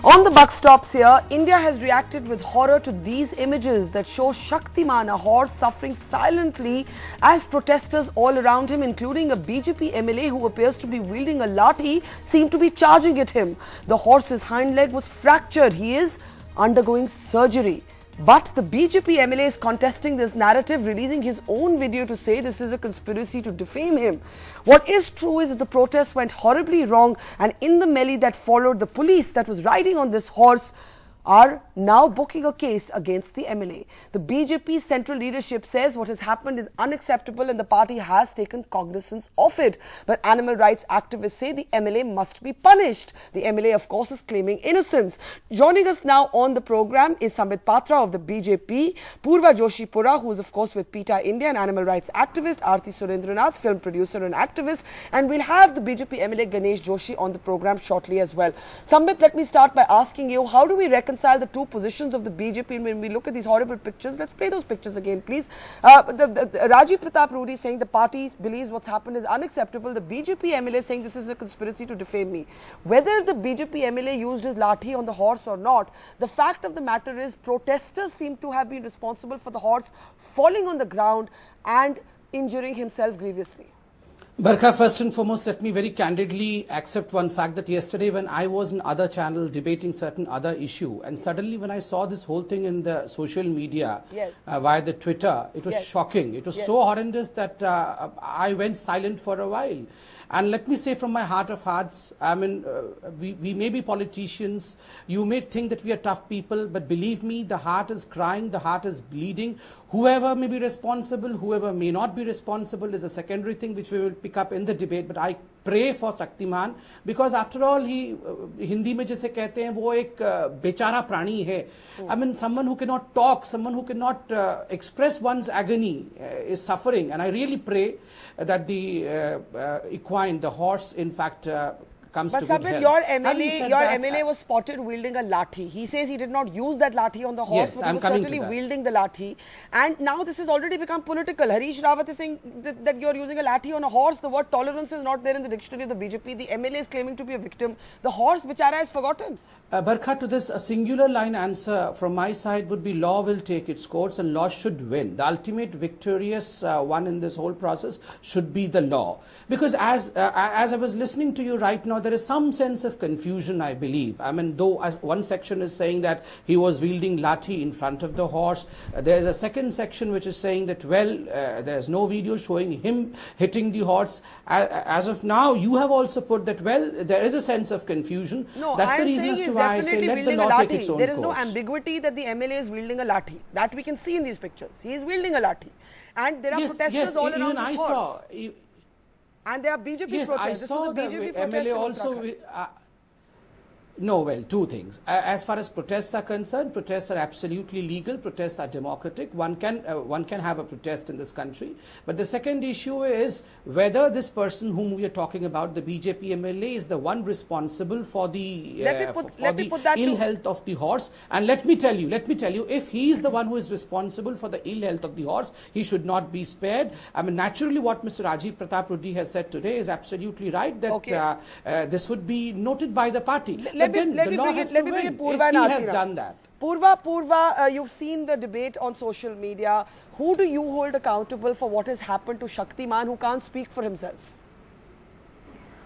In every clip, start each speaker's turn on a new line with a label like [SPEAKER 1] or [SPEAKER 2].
[SPEAKER 1] On the buck stops here, India has reacted with horror to these images that show Shaktiman, a horse, suffering silently as protesters all around him, including a BJP MLA who appears to be wielding a lathi, seem to be charging at him. The horse's hind leg was fractured. He is undergoing surgery. But the BJP MLA is contesting this narrative, releasing his own video to say this is a conspiracy to defame him. What is true is that the protests went horribly wrong, and in the melee that followed, the police that was riding on this horse are now booking a case against the MLA. The BJP central leadership says what has happened is unacceptable and the party has taken cognizance of it. But animal rights activists say the MLA must be punished. The MLA, of course, is claiming innocence. Joining us now on the program is Sambit Patra of the BJP, Purva Joshipura, who is, of course, with PETA India, an animal rights activist, Aarti Surendranath, film producer and activist, and we'll have the BJP MLA Ganesh Joshi on the program shortly as well. Sambit, let me start by asking you, how do we reconcile the two positions of the BJP when we look at these horrible pictures? Let's play those pictures again, please. Rajiv Pratap Rudy saying the party believes what's happened is unacceptable. The BJP MLA saying this is a conspiracy to defame me. Whether the BJP MLA used his lathi on the horse or not, the fact of the matter is protesters seem to have been responsible for the horse falling on the ground and injuring himself grievously.
[SPEAKER 2] Barkha, first and foremost, let me very candidly accept one fact that yesterday when I was in other channel debating certain other issue, and suddenly when I saw this whole thing in the social media, via the Twitter, it was shocking. It was so horrendous that I went silent for a while. And let me say from my heart of hearts, I mean, we may be politicians, you may think that we are tough people, but believe me, the heart is crying, the heart is bleeding. Whoever may be responsible, whoever may not be responsible is a secondary thing which we will pick up in the debate. But I pray for Shaktiman, because after all, he, Hindi mein jaise kehte hain, wo ek bechara prani hai. I mean, someone who cannot talk, someone who cannot express one's agony is suffering. And I really pray that the equine, the horse, in fact, comes to good health.
[SPEAKER 1] But your MLA was spotted wielding a lathi. He says he did not use that lathi on the horse, but he was certainly wielding the lathi. And now this has already become political. Harish Rawat is saying that you're using a lathi on a horse. The word tolerance is not there in the dictionary of the BJP. The MLA is claiming to be a victim. The horse, bichara, is forgotten.
[SPEAKER 2] Barkha, to this, a singular line answer from my side would be law will take its course and law should win. The ultimate victorious one in this whole process should be the law. Because as I was listening to you right now, there is some sense of confusion, I believe. I mean, though one section is saying that he was wielding lathi in front of the horse, there is a second section which is saying that, well, there is no video showing him hitting the horse. As of now, you have also put that, well, there is a sense of confusion.
[SPEAKER 1] No,
[SPEAKER 2] that's the reason as to why I say let the law take its own course.
[SPEAKER 1] There is no ambiguity that the MLA is wielding a lathi. That we can see in these pictures. He is wielding a lathi. And there are protesters all around this horse. And there are BJP protests.
[SPEAKER 2] I saw the MLA also. No, well, two things. As far as protests are concerned, protests are absolutely legal. Protests are democratic. One can have a protest in this country. But the second issue is whether this person whom we are talking about, the BJP MLA, is the one responsible for the ill health of the horse. And let me tell you, if he is the one who is responsible for the ill health of the horse, he should not be spared. I mean, naturally, what Mr. Rajiv Pratap Rudy has said today is absolutely right, that this would be noted by the party. Let me bring it Purva and Aarti. He has done that.
[SPEAKER 1] Purva, you've seen the debate on social media. Who do you hold accountable for what has happened to Shaktiman, who can't speak for himself?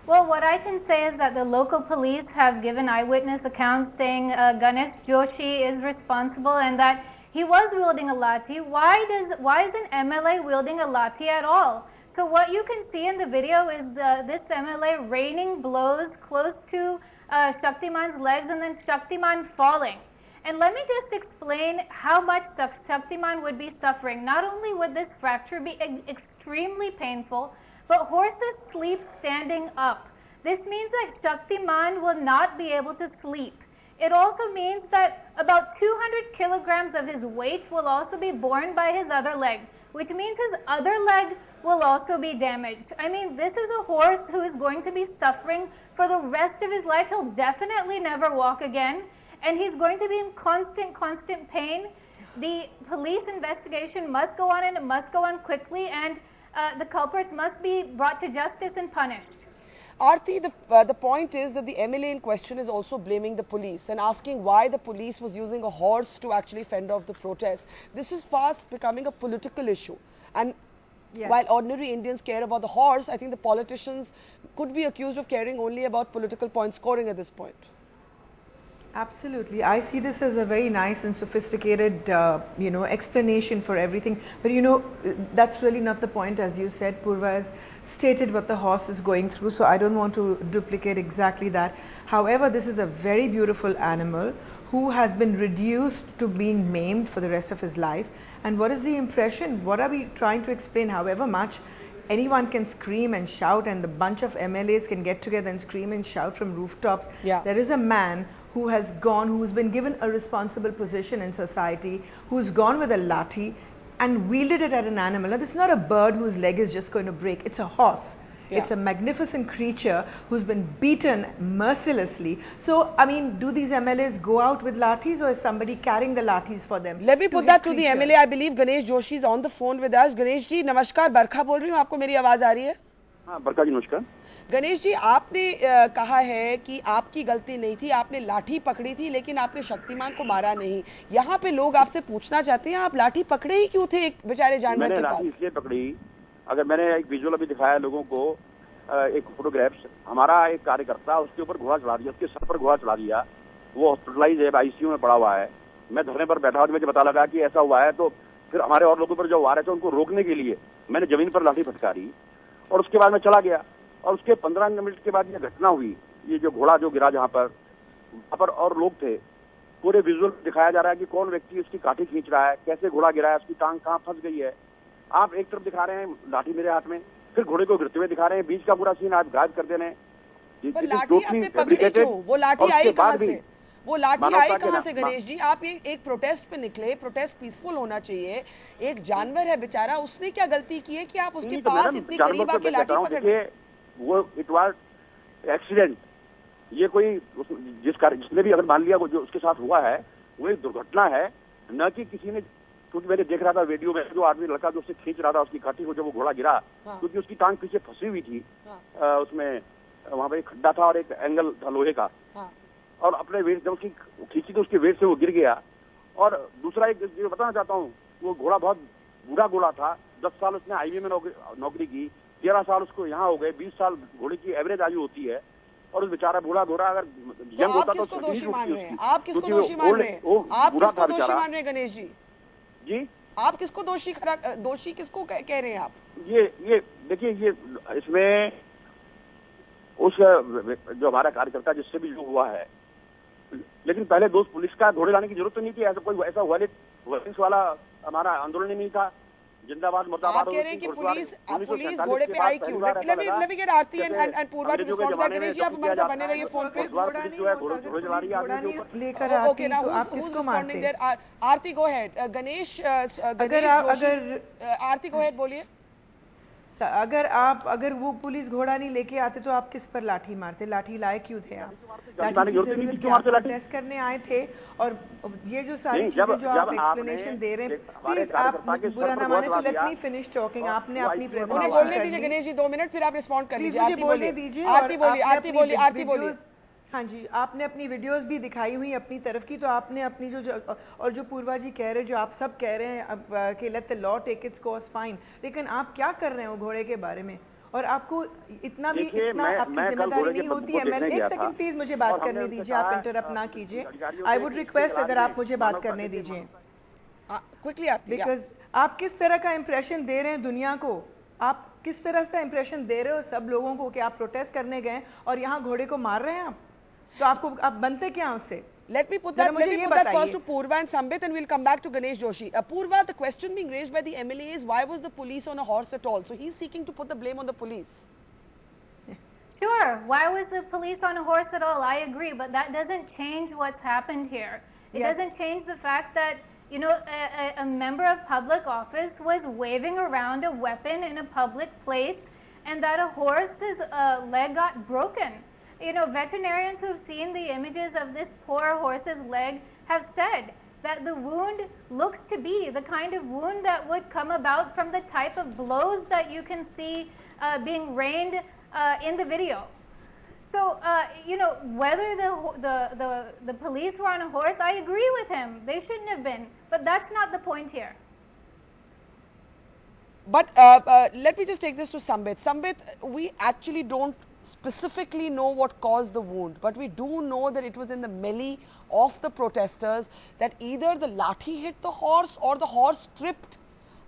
[SPEAKER 3] Well, what I can say is that the local police have given eyewitness accounts saying Ganesh Joshi is responsible and that he was wielding a lathi. Why is an MLA wielding a lathi at all? So what you can see in the video is this MLA raining blows close to Shaktiman's legs and then Shaktiman falling. And let me just explain how much Shaktiman would be suffering. Not only would this fracture be extremely painful, but horses sleep standing up. This means that Shaktiman will not be able to sleep. It also means that about 200 kilograms of his weight will also be borne by his other leg, which means his other leg will also be damaged. I mean, this is a horse who is going to be suffering for the rest of his life. He'll definitely never walk again, and he's going to be in constant pain. The police investigation must go on, and it must go on quickly, and the culprits must be brought to justice and punished.
[SPEAKER 1] Aarti, the point is that the MLA in question is also blaming the police and asking why the police was using a horse to actually fend off the protest. This is fast becoming a political issue. And while ordinary Indians care about the horse, I think the politicians could be accused of caring only about political point scoring at this point.
[SPEAKER 4] Absolutely. I see this as a very nice and sophisticated, explanation for everything. But, that's really not the point. As you said, Purva has stated what the horse is going through, so I don't want to duplicate exactly that. However, this is a very beautiful animal who has been reduced to being maimed for the rest of his life. And what is the impression? What are we trying to explain? However much anyone can scream and shout, and the bunch of MLAs can get together and scream and shout from rooftops. There is a man who has gone, who's been given a responsible position in society, who's gone with a lathi and wielded it at an animal. Now, this is not a bird whose leg is just going to break. It's a horse. It's a magnificent creature who's been beaten mercilessly. So, I mean, do these MLAs go out with lathis, or is somebody carrying the lathis for them?
[SPEAKER 1] Let me put that to the MLA. I believe Ganesh Joshi is on the phone with us. Ganesh ji, namaskar. Barkha बोल रही हूँ. आपको मेरी आवाज आ रही है?
[SPEAKER 5] हाँ, बरखा जी नमस्कार.
[SPEAKER 1] गणेश जी, आपने कहा है कि आपकी गलती नहीं थी, आपने लाठी पकड़ी थी, लेकिन आपने शक्तिमान को मारा नहीं. यहाँ पे लोग आपसे पूछना चाहते हैं, आप लाठी पकड़े ही क्यों थे एक बेचारे जानवर के पास?
[SPEAKER 5] मैंने लाठी इसलिए पकड़ी, अगर मैंने एक विजुअल अभी दिखाया लोगों को, एक फोटोग्राफ्स, हमारा एक कार्यकर्ता उसके ऊपर घोड़ा चढ़ा दिया, उसके सर पर घोड़ा चढ़ा दिया, वो हॉस्पिटलाइज है, ICU में पड़ा हुआ है. मैं धरने पर बैठा, मुझे पता लगा कि ऐसा हुआ है, तो फिर हमारे और लोगों पर जो आ रहे थे उनको रोकने के लिए मैंने जमीन पर लाठी फटकारी और उसके बाद मैं चला गया. और उसके 15 मिनट के बाद ये घटना हुई, ये जो घोड़ा जो गिरा जहाँ पर, वहाँ पर और लोग थे. पूरे विजुअल दिखाया जा रहा है कि कौन व्यक्ति उसकी काठी खींच रहा है, कैसे घोड़ा गिरा है, उसकी टांग कहाँ फंस गई है. आप एक तरफ दिखा रहे हैं लाठी मेरे हाथ में, फिर घोड़े को गिरते हुए दिखा रहे हैं, बीच का पूरा सीन आप गायब कर दे रहे हैं.
[SPEAKER 1] वो लाठी आई कहाँ से? वो लाठी आई कहाँ से गणेश जी? आप एक प्रोटेस्ट पे निकले, प्रोटेस्ट पीसफुल होना चाहिए. एक जानवर है बेचारा, उसने क्या गलती की है कि आप उसके पास इतनी करीब आके लाठी पकड़ रहे हैं?
[SPEAKER 5] वो इट वाज एक्सीडेंट. ये कोई जिसने भी अगर मान लिया जो उसके साथ हुआ है वो एक दुर्घटना है, न कि किसी ने. क्योंकि मैंने देख रहा था वीडियो में, जो आदमी लड़का जो उससे खींच रहा था उसकी काठी को, जब वो घोड़ा गिरा, क्योंकि उसकी टांग पीछे फंसी हुई थी, उसमें वहां पर एक खड्डा था और एक एंगल था लोहे का, और अपने वेट जब उसकी खींची तो उसके वेट से वो गिर गया. और दूसरा एक जो बताना चाहता हूँ, वो घोड़ा बहुत बुरा घोड़ा था. 10 साल उसने हाईवे में नौकरी की, 13 साल उसको यहाँ हो गए, 20 साल घोड़े की एवरेज आयु होती है. और उस बेचारा बूढ़ा घोड़ा अगर यंग होता तो
[SPEAKER 1] दोषी मान रहे हैं? आप किसको दोषी मान रहे हैं? आप किसको दोषी मान रहे हैं गणेश जी?
[SPEAKER 5] जी,
[SPEAKER 1] आप किसको दोषी किसको कह रहे हैं आप?
[SPEAKER 5] ये देखिए, ये इसमें उस जो हमारा कार्यकर्ता जिससे भी जो हुआ है, लेकिन पहले दोष पुलिस का घोड़े लाने की जरूरत तो नहीं थी. ऐसा कोई ऐसा वायलेंस वाला हमारा आंदोलन ही नहीं था. जिंदाबाद मुर्दाबाद.
[SPEAKER 1] आप कह रहे हैं कि पुलिस घोड़े पे आई क्यों? Let me get Aarti and Purva to respond to that. Ganesh ji, आप हमारे साथ बने रहिए फोन पे.
[SPEAKER 4] लेकर आती तो आप किसको मारते हैं?
[SPEAKER 1] आरती गो हेड. गणेश, आरती गो हेड बोलिए.
[SPEAKER 4] अगर वो पुलिस घोड़ा नहीं लेके आते तो आप किस पर लाठी मारते? लाठी लाए क्यों थे आप? टेस्ट करने आए थे. और ये जो सारी चीजें जो आप एक्सप्लेनेशन दे रहे हैं, प्लीज आप बुरा ना माने, तो लेट मी फिनिश टॉकिंग. आपने अपनी प्रेजेंटेशन
[SPEAKER 1] बोलने दीजिए गणेश जी, 2 मिनट, फिर आप रिस्पॉन्ड कर लीजिए.
[SPEAKER 4] मुझे बोलने दीजिए.
[SPEAKER 1] आरती बोलिए.
[SPEAKER 4] हाँ जी, आपने अपनी वीडियोस भी दिखाई हुई अपनी तरफ की, तो आपने अपनी जो पूर्वा जी कह रहे, जो आप सब कह रहे हैं कि let the law take its course, fine, लेकिन आप क्या कर रहे हो घोड़े के बारे में? और आपको इतना आपकी जिम्मेदारी नहीं होती है? मैं एक सेकंड प्लीज मुझे बात करने दीजिए, आप इंटरप्ट ना कीजिए. आई वुड रिक्वेस्ट अगर आप मुझे बात करने दीजिए
[SPEAKER 1] क्विकली,
[SPEAKER 4] बिकॉज आप किस तरह का इंप्रेशन दे रहे हैं दुनिया को. आप किस तरह से इंप्रेशन दे रहे हो सब लोगों को कि आप प्रोटेस्ट करने गए और यहाँ घोड़े को मार रहे हैं आप. तो आप बनते क्या उससे?
[SPEAKER 1] Let me put that first to Purva and Sambit, and we'll come back to Ganesh Joshi. Purva, the question being raised by the MLA is, why was the police on a horse at all? So he's seeking to put the blame on the police.
[SPEAKER 3] Sure, why was the police on a horse at all? I agree, but that doesn't change what's happened here. It doesn't change the fact that, a member of public office was waving around a weapon in a public place, and that a horse's leg got broken. Veterinarians who have seen the images of this poor horse's leg have said that the wound looks to be the kind of wound that would come about from the type of blows that you can see being rained in the video. So, you know, whether the police were on a horse, I agree with him. They shouldn't have been. But that's not the point here.
[SPEAKER 1] But let me just take this to Sambit. Sambit, we actually don't specifically know what caused the wound, but we do know that it was in the melee of the protesters, that either the lathi hit the horse or the horse tripped.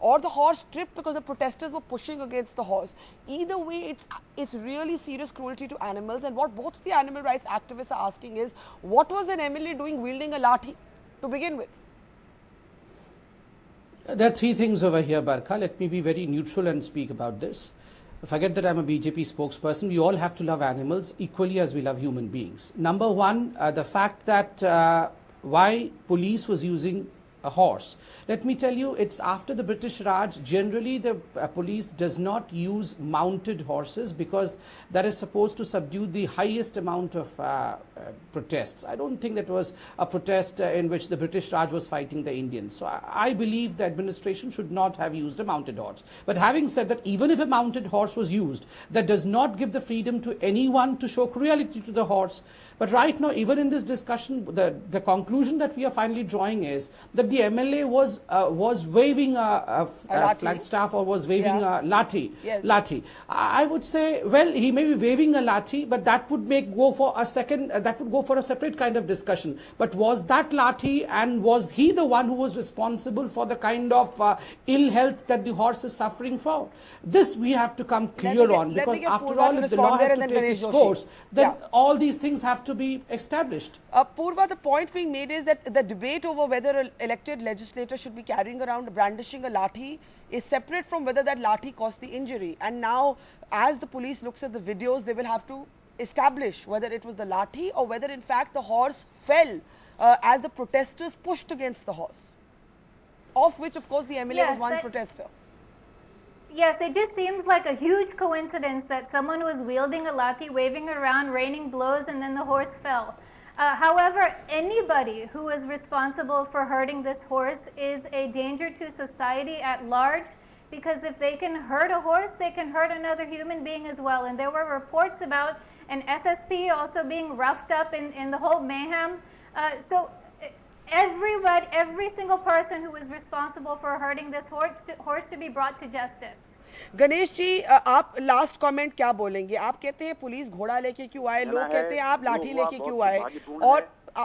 [SPEAKER 1] Because the protesters were pushing against the horse. Either way, it's really serious cruelty to animals. And what both the animal rights activists are asking is, what was an MLA doing wielding a lathi to begin with?
[SPEAKER 2] There are three things over here, Barkha. Let me be very neutral and speak about this. Forget that I'm a BJP spokesperson. We all have to love animals equally as we love human beings. Number one, the fact that why police was using a horse. Let me tell you, it's after the British Raj. Generally, the police does not use mounted horses because that is supposed to subdue the highest amount of protests. I don't think that was a protest in which the British Raj was fighting the Indians. So I believe the administration should not have used a mounted horse. But having said that, even if a mounted horse was used, that does not give the freedom to anyone to show cruelty to the horse. But right now, even in this discussion, the conclusion that we are finally drawing is that the MLA was waving a flagstaff or was waving a lathi.
[SPEAKER 1] Yes.
[SPEAKER 2] Lathi. I would say, well, he may be waving a lathi, but that would go for a second. That would go for a separate kind of discussion. But was that lathi, and was he the one who was responsible for the kind of ill health that the horse is suffering from? This we have to come clear on, because after all, if the law has to take its course, then all these things have to be established.
[SPEAKER 1] Purva, the point being made is that the debate over whether an elected legislator should be carrying around brandishing a lathi is separate from whether that lathi caused the injury. And now, as the police looks at the videos, they will have to establish whether it was the lathi or whether in fact the horse fell as the protesters pushed against the horse, of which of course the MLA was one protester.
[SPEAKER 3] Yes, it just seems like a huge coincidence that someone was wielding a lathi, waving around, raining blows, and then the horse fell. However, anybody who is responsible for hurting this horse is a danger to society at large, because if they can hurt a horse, they can hurt another human being as well. And there were reports about an SSP also being roughed up in the whole mayhem. So every single person who was responsible for hurting this horse to be brought to justice.
[SPEAKER 1] Ganesh ji, आप last comment क्या बोलेंगे? आप कहते हैं police घोड़ा लेके क्यों आए, लोग कहते हैं आप लाठी लेके क्यों आए,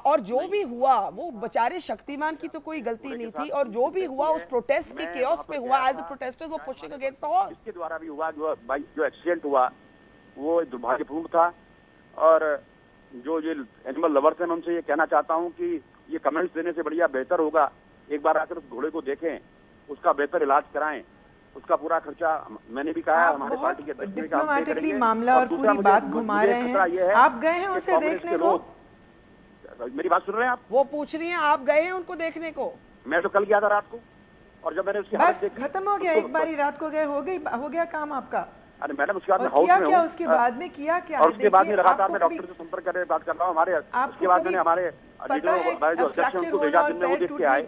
[SPEAKER 1] और जो भी हुआ वो बेचारे शक्तिमान की तो कोई गलती नहीं थी, और जो भी हुआ उस प्रोटेस्ट के केओस पे हुआ as the protesters were pushing against the horse.
[SPEAKER 5] इसके द्वारा भी हुआ, जो एक्सीडेंट हुआ वो दुर्भाग्यपूर्ण था. और जो ये एनिमल लवर्स हैं, मैं उनसे ये कहना चाहता हूँ कि ये कमेंट्स देने से बढ़िया बेहतर होगा एक बार आकर उस घोड़े को देखें, उसका बेहतर इलाज कराएं, उसका पूरा खर्चा मैंने भी कहा है हमारे पार्टी के अध्यक्ष ने कहा
[SPEAKER 4] डिप्लोमेटिकली मामला और पूरी बात घुमा रहे हैं. आप गए हैं उसे देखने को?
[SPEAKER 5] मेरी बात सुन रहे हैं आप?
[SPEAKER 1] वो पूछ रही हैं आप गए हैं उनको देखने को?
[SPEAKER 5] मैं तो कल गया था रात को, और जब मैंने उसकी हालत देखी
[SPEAKER 4] खत्म हो गया. एक बार रात को गए, हो गया काम आपका.
[SPEAKER 5] अरे मैडम, उसके बाद में हाउस में
[SPEAKER 4] क्या उसके बाद में किया क्या?
[SPEAKER 5] और उसके बाद में लगातार मैं डॉक्टर से संपर्क कर बात कर रहा हूँ. हमारे उसके बाद मैंने हमारे जो अध्यक्ष हैं उनको भेजा, दिन में वो देख के आए,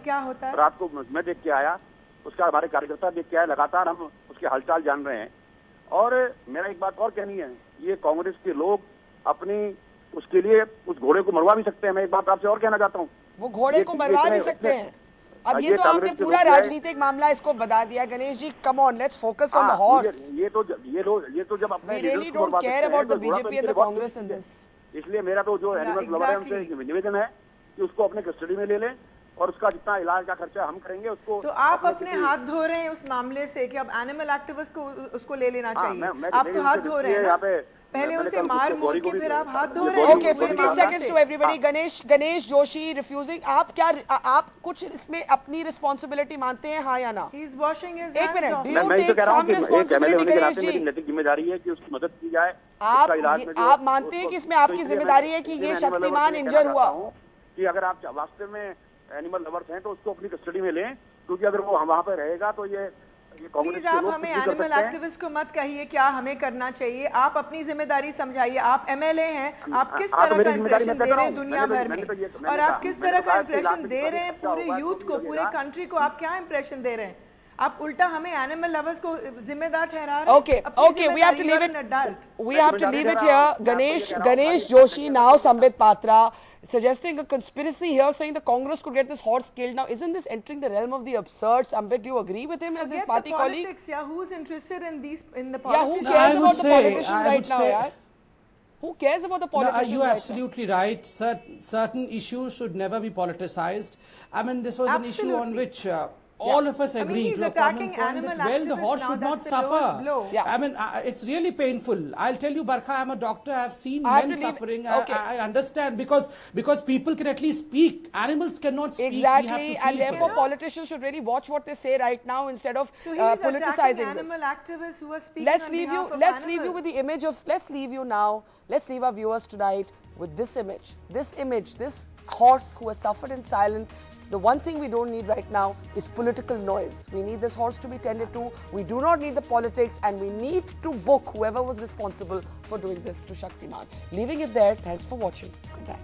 [SPEAKER 5] रात को मैं देख के आया, उसका हमारे कार्यकर्ता देख के आए. लगातार हम उसके हालचाल जान रहे हैं. और मेरा एक बात और कहनी है, ये कांग्रेस के लोग अपनी उसके लिए उस घोड़े को मरवा भी सकते हैं. मैं एक बात आपसे और कहना चाहता हूँ,
[SPEAKER 1] वो घोड़े को मरवा भी सकते हैं. अब ये तो आपने पूरा राजनीतिक मामला इसको बता दिया. Ganesh ji, come on, let's focus on the horse.
[SPEAKER 5] ये तो जब अपने
[SPEAKER 1] really don't care about the BJP and the Congress in this.
[SPEAKER 5] इसलिए मेरा तो जो एनिमल लवर है उनसे निवेदन है कि उसको अपने कस्टडी में ले लें, और उसका जितना इलाज का खर्चा हम करेंगे उसको.
[SPEAKER 4] तो आप अपने हाथ धो रहे हैं उस मामले से कि अब एनिमल एक्टिविस्ट को उसको ले लेना चाहिए? आप तो हाथ धो रहे हैं यहाँ पे, पहले उसे मार मोड़ के फिर आप हाथ धो रहे हैं.
[SPEAKER 1] Okay, 15 seconds to everybody. Ganesh Joshi refusing. आप कुछ इसमें अपनी रिस्पांसिबिलिटी मानते हैं, हाँ या ना?
[SPEAKER 4] ही इज वॉशिंग हिज
[SPEAKER 1] एक मिनट.
[SPEAKER 5] मैं तो कह रहा हूं कि एक एमएलए होने के नाते मेरी नैतिक जिम्मेदारी है कि उसकी मदद की जाए.
[SPEAKER 1] आप मानते हैं कि इसमें आपकी जिम्मेदारी है कि ये शक्तिमान इंजर हुआ?
[SPEAKER 5] कि अगर आप वास्तव में एनिमल लवर्स हैं तो उसको अपनी कस्टडी में लें, क्योंकि अगर वो वहाँ पर रहेगा तो ये
[SPEAKER 4] प्लीज आप हमें एनिमल एक्टिविस्ट को मत कहिए क्या हमें करना चाहिए. आप अपनी जिम्मेदारी समझाइए. आप एमएलए हैं, आप किस तरह का इंप्रेशन दे रहे हैं दुनिया भर में, और आप किस तरह का इंप्रेशन दे रहे हैं पूरे यूथ को, पूरे कंट्री को? आप क्या इंप्रेशन दे रहे हैं? आप उल्टा हमें animal lovers को जिम्मेदार ठहरा रहे हैं।
[SPEAKER 1] Okay, we have to leave it. We have to leave it here. Ganesh Joshi, now Sambit Patra, suggesting a conspiracy here, saying the Congress could get this horse killed. Now, isn't this entering the realm of the absurd? Sambit, do you agree with him as his party colleague?
[SPEAKER 4] Yeah, who's interested in the politics?
[SPEAKER 1] Yeah, who cares about the politicians right now? Yeah? Who cares about the politicians?
[SPEAKER 2] You're absolutely right. Certain issues should never be politicized. I mean, this was an issue on which all of us agree to a common point that, well, the horse should not suffer. I mean, it's really painful. I'll tell you, Barkha, I'm a doctor. I've seen men suffering. I understand because people can at least speak. Animals cannot speak.
[SPEAKER 1] Exactly, and therefore politicians should really watch what they say right now instead of politicizing this.
[SPEAKER 4] Animal activists who are speaking
[SPEAKER 1] Let's leave you with the image of. Let's leave you now. Let's leave our viewers tonight with this image. This horse who has suffered in silence. The one thing we don't need right now is political noise. We need this horse to be tended to. We do not need the politics, and we need to book whoever was responsible for doing this to Shaktiman. Leaving it there. Thanks for watching. Good night.